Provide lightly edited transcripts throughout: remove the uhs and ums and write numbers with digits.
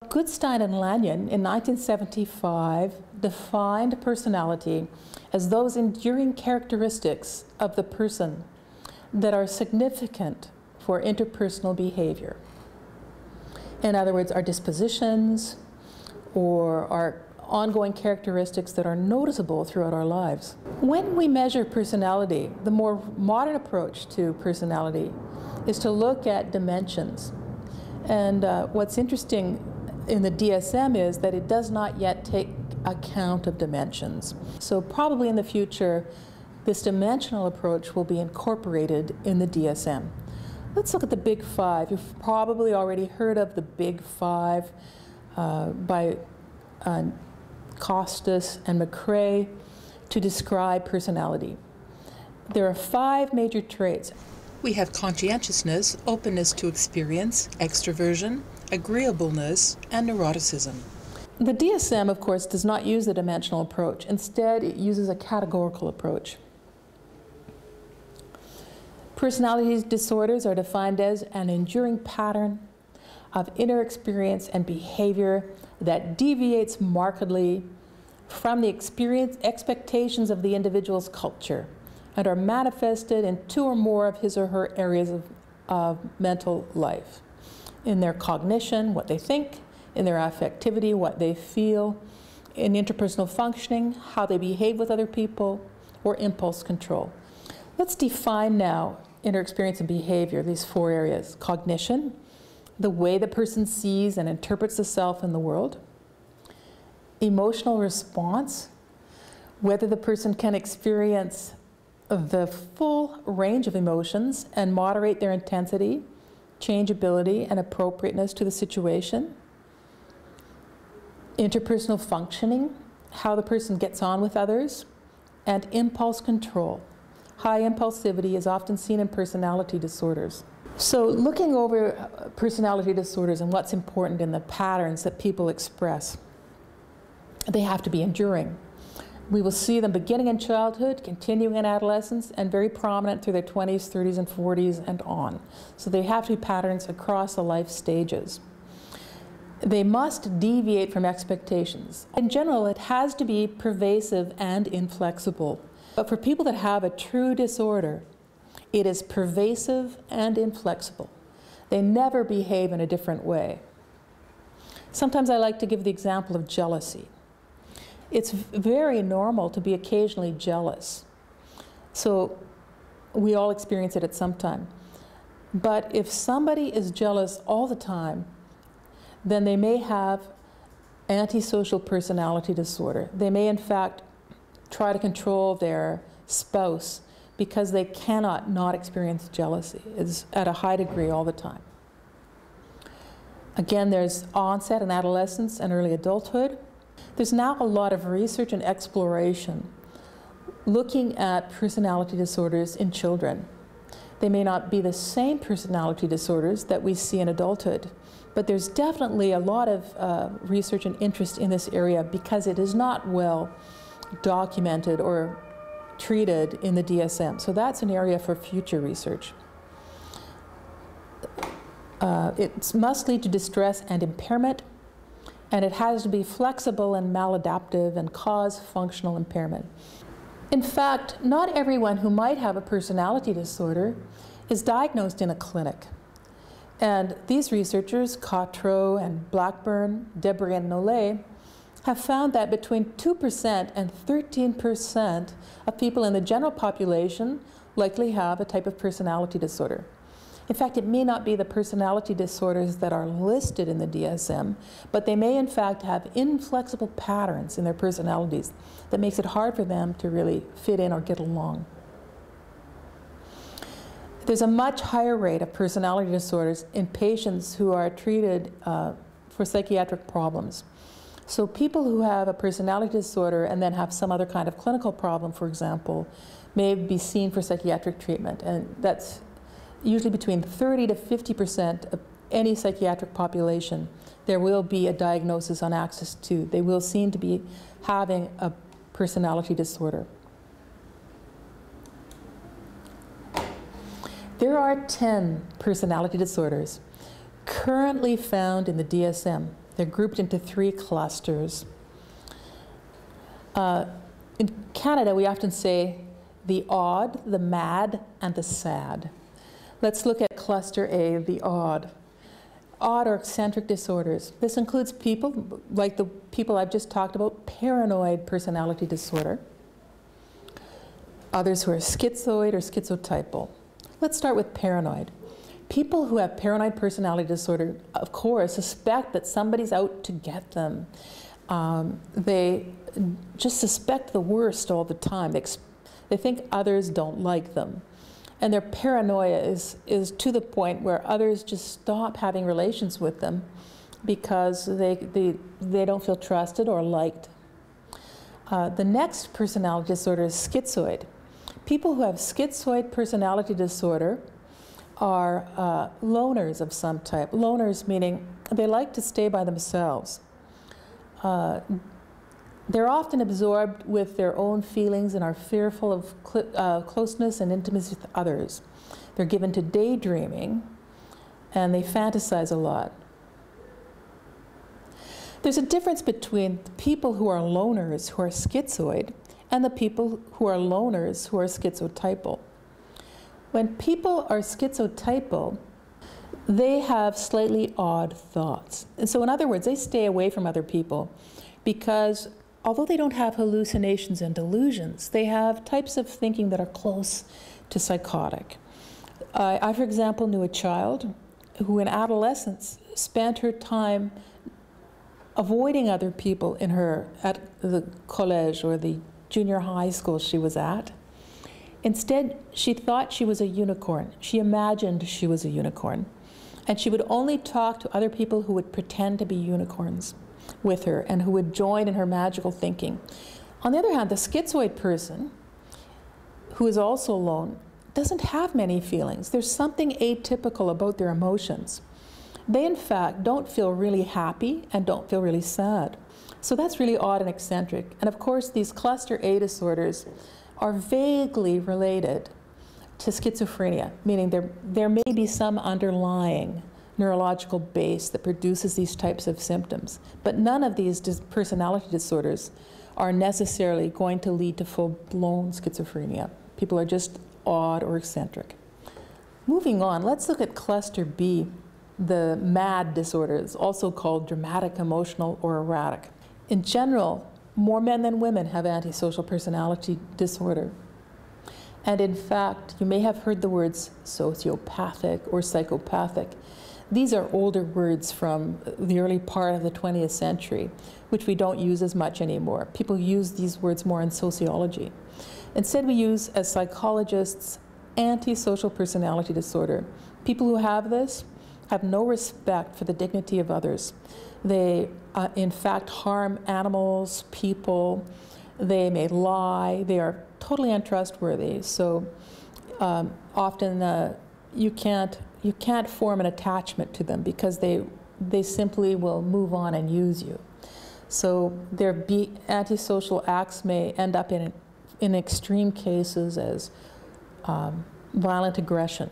Goodstein and Lanyon in 1975 defined personality as those enduring characteristics of the person that are significant for interpersonal behavior. In other words, our dispositions or our ongoing characteristics that are noticeable throughout our lives. When we measure personality, the more modern approach to personality is to look at dimensions. And what's interesting in the DSM is that it does not yet take account of dimensions. So probably in the future, this dimensional approach will be incorporated in the DSM. Let's look at the Big Five. You've probably already heard of the Big Five by Costas and McCrae to describe personality. There are 5 major traits. We have conscientiousness, openness to experience, extroversion, agreeableness, and neuroticism. The DSM, of course, does not use the dimensional approach. Instead, it uses a categorical approach. Personality disorders are defined as an enduring pattern of inner experience and behavior that deviates markedly from the expectations of the individual's culture and are manifested in 2 or more of his or her areas of mental life. In their cognition, what they think, in their affectivity, what they feel, in interpersonal functioning, how they behave with other people, or impulse control. Let's define now inner experience and behavior, these 4 areas. Cognition, the way the person sees and interprets the self in the world. Emotional response, whether the person can experience the full range of emotions and moderate their intensity, changeability, and appropriateness to the situation. Interpersonal functioning, how the person gets on with others. And impulse control. High impulsivity is often seen in personality disorders. So looking over personality disorders and what's important in the patterns that people express, they have to be enduring. We will see them beginning in childhood, continuing in adolescence, and very prominent through their 20s, 30s, and 40s and on. So they have to be patterns across the life stages. They must deviate from expectations. In general, it has to be pervasive and inflexible. But for people that have a true disorder, it is pervasive and inflexible. They never behave in a different way. Sometimes I like to give the example of jealousy. It's very normal to be occasionally jealous. So we all experience it at some time. But if somebody is jealous all the time, then they may have antisocial personality disorder. They may, in fact, try to control their spouse because they cannot not experience jealousy. It's at a high degree all the time. Again, there's onset in adolescence and early adulthood. There's now a lot of research and exploration looking at personality disorders in children. They may not be the same personality disorders that we see in adulthood, but there's definitely a lot of research and interest in this area because it is not well documented or treated in the DSM. So that's an area for future research. It must lead to distress and impairment, and it has to be flexible and maladaptive and cause functional impairment. In fact, not everyone who might have a personality disorder is diagnosed in a clinic. And these researchers, Cotreau and Blackburn, Debray and Nollet, have found that between 2% and 13% of people in the general population likely have a type of personality disorder. In fact, it may not be the personality disorders that are listed in the DSM, but they may in fact have inflexible patterns in their personalities that makes it hard for them to really fit in or get along. There's a much higher rate of personality disorders in patients who are treated for psychiatric problems. So people who have a personality disorder and then have some other kind of clinical problem, for example, may be seen for psychiatric treatment, and that's usually between 30 to 50% of any psychiatric population. There will be a diagnosis on axis 2. They will seem to be having a personality disorder. There are 10 personality disorders currently found in the DSM. They're grouped into 3 clusters. In Canada, we often say the odd, the mad, and the sad. Let's look at cluster A, the odd. Odd or eccentric disorders. This includes people, like the people I've just talked about, paranoid personality disorder. Others who are schizoid or schizotypal. Let's start with paranoid. People who have paranoid personality disorder, of course, suspect that somebody's out to get them. They just suspect the worst all the time. They think others don't like them. And their paranoia is to the point where others just stop having relations with them because they don't feel trusted or liked. The next personality disorder is schizoid. People who have schizoid personality disorder are loners of some type. Loners meaning they like to stay by themselves. They're often absorbed with their own feelings and are fearful of closeness and intimacy with others. They're given to daydreaming, and they fantasize a lot. There's a difference between the people who are loners, who are schizoid, and the people who are loners, who are schizotypal. When people are schizotypal, they have slightly odd thoughts. And so in other words, they stay away from other people because although they don't have hallucinations and delusions, they have types of thinking that are close to psychotic. I, for example, knew a child who in adolescence spent her time avoiding other people at the college or the junior high school she was at. Instead, she thought she was a unicorn. She imagined she was a unicorn. And she would only talk to other people who would pretend to be unicorns with her and who would join in her magical thinking. On the other hand, the schizoid person, who is also alone, doesn't have many feelings. There's something atypical about their emotions. They, in fact, don't feel really happy and don't feel really sad. So that's really odd and eccentric. And of course, these cluster A disorders are vaguely related to schizophrenia, meaning there may be some underlying neurological base that produces these types of symptoms. But none of these personality disorders are necessarily going to lead to full-blown schizophrenia. People are just odd or eccentric. Moving on, let's look at cluster B, the MAD disorders, also called dramatic, emotional, or erratic. In general, more men than women have antisocial personality disorder. And in fact, you may have heard the words sociopathic or psychopathic. These are older words from the early part of the 20th century, which we don't use as much anymore. People use these words more in sociology. Instead, we use, as psychologists, antisocial personality disorder. People who have this have no respect for the dignity of others. They, in fact, harm animals, people. They may lie. They are totally untrustworthy. So often you can't form an attachment to them because they simply will move on and use you. So their antisocial acts may end up in extreme cases as violent aggression,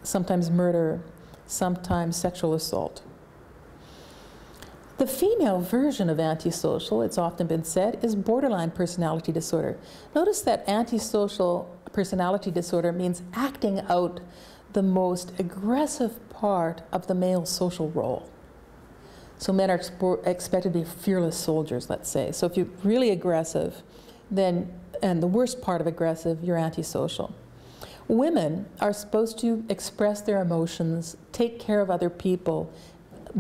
sometimes murder, sometimes sexual assault. The female version of antisocial, it's often been said, is borderline personality disorder. Notice that antisocial personality disorder means acting out the most aggressive part of the male social role. So men are expected to be fearless soldiers, let's say. So if you're really aggressive, then, and the worst part of aggressive, you're antisocial. Women are supposed to express their emotions, take care of other people,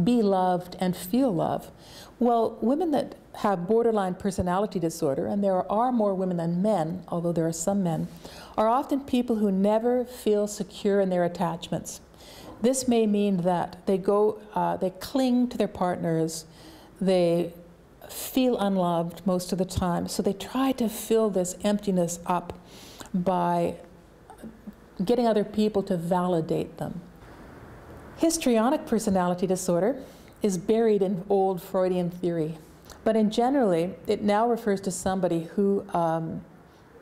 be loved and feel love. Well, women that have borderline personality disorder, and there are more women than men, although there are some men, are often people who never feel secure in their attachments. This may mean that they cling to their partners, they feel unloved most of the time, so they try to fill this emptiness up by getting other people to validate them. Histrionic personality disorder is buried in old Freudian theory, but in generally, it now refers to somebody who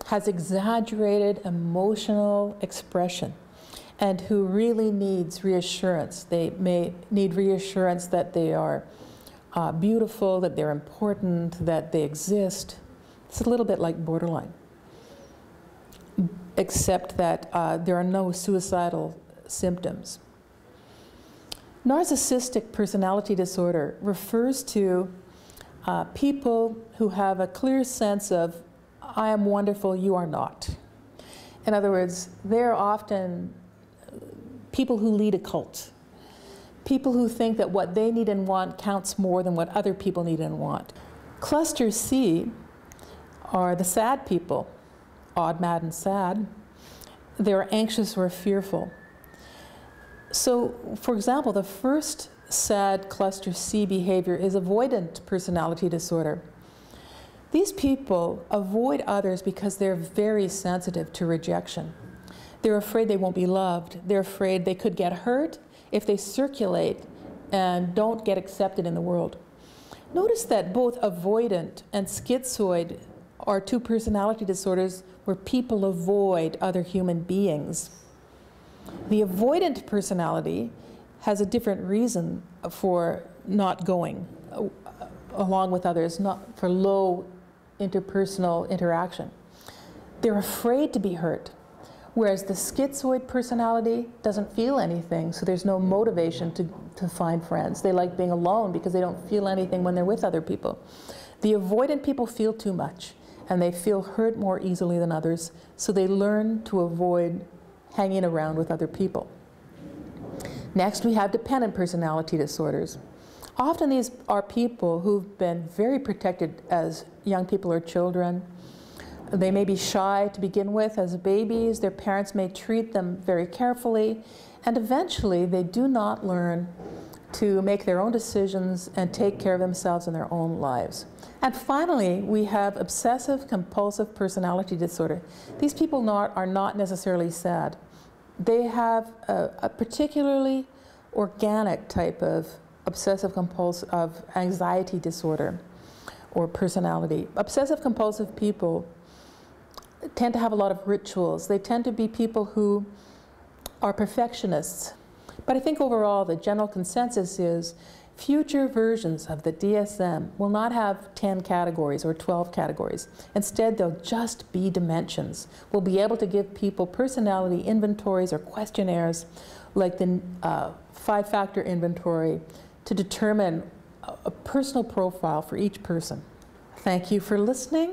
has exaggerated emotional expression and who really needs reassurance. They may need reassurance that they are beautiful, that they're important, that they exist. It's a little bit like borderline, except that there are no suicidal symptoms. Narcissistic personality disorder refers to people who have a clear sense of, I am wonderful, you are not. In other words, they're often people who lead a cult. People who think that what they need and want counts more than what other people need and want. Cluster C are the sad people, odd, mad, and sad. They're anxious or fearful. So, for example, the first sad cluster C behavior is avoidant personality disorder. These people avoid others because they're very sensitive to rejection. They're afraid they won't be loved. They're afraid they could get hurt if they circulate and don't get accepted in the world. Notice that both avoidant and schizoid are two personality disorders where people avoid other human beings. The avoidant personality has a different reason for not going along with others, not for low interpersonal interaction. They're afraid to be hurt, whereas the schizoid personality doesn't feel anything, so there's no motivation to find friends. They like being alone because they don't feel anything when they're with other people. The avoidant people feel too much, and they feel hurt more easily than others, so they learn to avoid hanging around with other people. Next, we have dependent personality disorders. Often these are people who've been very protected as young people or children. They may be shy to begin with as babies. Their parents may treat them very carefully, and eventually they do not learn to make their own decisions and take care of themselves in their own lives. And finally, we have obsessive compulsive personality disorder. These people are not necessarily sad. They have a particularly organic type of obsessive compulsive anxiety disorder or personality. Obsessive compulsive people tend to have a lot of rituals. They tend to be people who are perfectionists. But I think overall the general consensus is future versions of the DSM will not have 10 categories or 12 categories. Instead, they'll just be dimensions. We'll be able to give people personality inventories or questionnaires like the 5-factor inventory to determine a personal profile for each person. Thank you for listening.